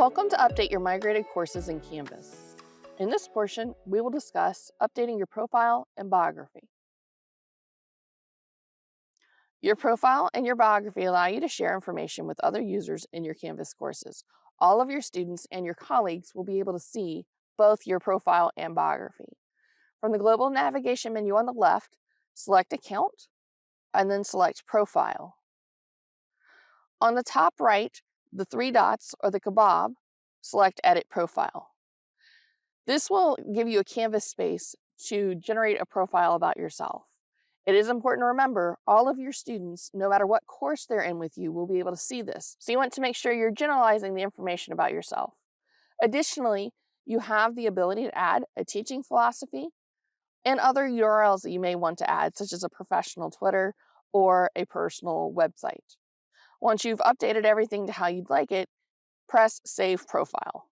Welcome to Update Your Migrated Courses in Canvas. In this portion, we will discuss updating your profile and biography. Your profile and your biography allow you to share information with other users in your Canvas courses. All of your students and your colleagues will be able to see both your profile and biography. From the global navigation menu on the left, select Account and then select Profile. On the top right, the three dots or the kebab, select Edit Profile. This will give you a canvas space to generate a profile about yourself. It is important to remember all of your students, no matter what course they're in with you, will be able to see this. So you want to make sure you're generalizing the information about yourself. Additionally, you have the ability to add a teaching philosophy and other URLs that you may want to add, such as a professional Twitter or a personal website. Once you've updated everything to how you'd like it, press Save Profile.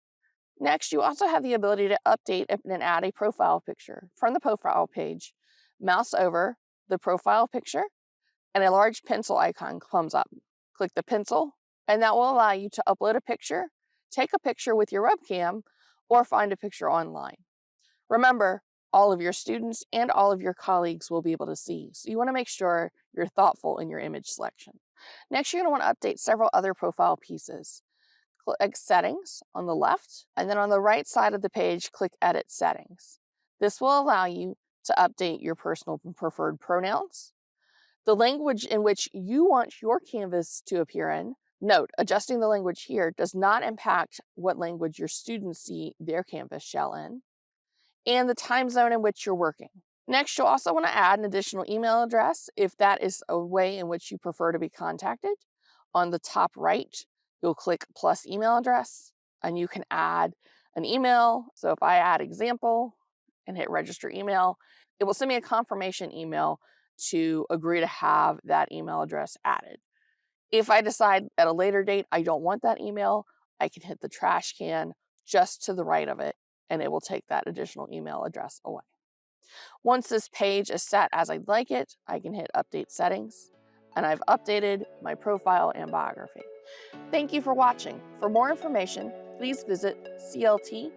Next, you also have the ability to update and add a profile picture. From the profile page, mouse over the profile picture and a large pencil icon comes up. Click the pencil and that will allow you to upload a picture, take a picture with your webcam, or find a picture online. Remember, all of your students and all of your colleagues will be able to see, so you want to make sure you're thoughtful in your image selection. Next, you're going to want to update several other profile pieces. Click Settings on the left, and then on the right side of the page, click Edit Settings. This will allow you to update your personal and preferred pronouns, the language in which you want your Canvas to appear in. Note, adjusting the language here does not impact what language your students see their Canvas shell in, and the time zone in which you're working. Next, you'll also want to add an additional email address if that is a way in which you prefer to be contacted. On the top right, you'll click plus email address and you can add an email. So if I add example and hit register email, it will send me a confirmation email to agree to have that email address added. If I decide at a later date I don't want that email, I can hit the trash can just to the right of it and it will take that additional email address away. Once this page is set as I'd like it, I can hit Update Settings, and I've updated my profile and biography. Thank you for watching. For more information, please visit clt.odu.edu.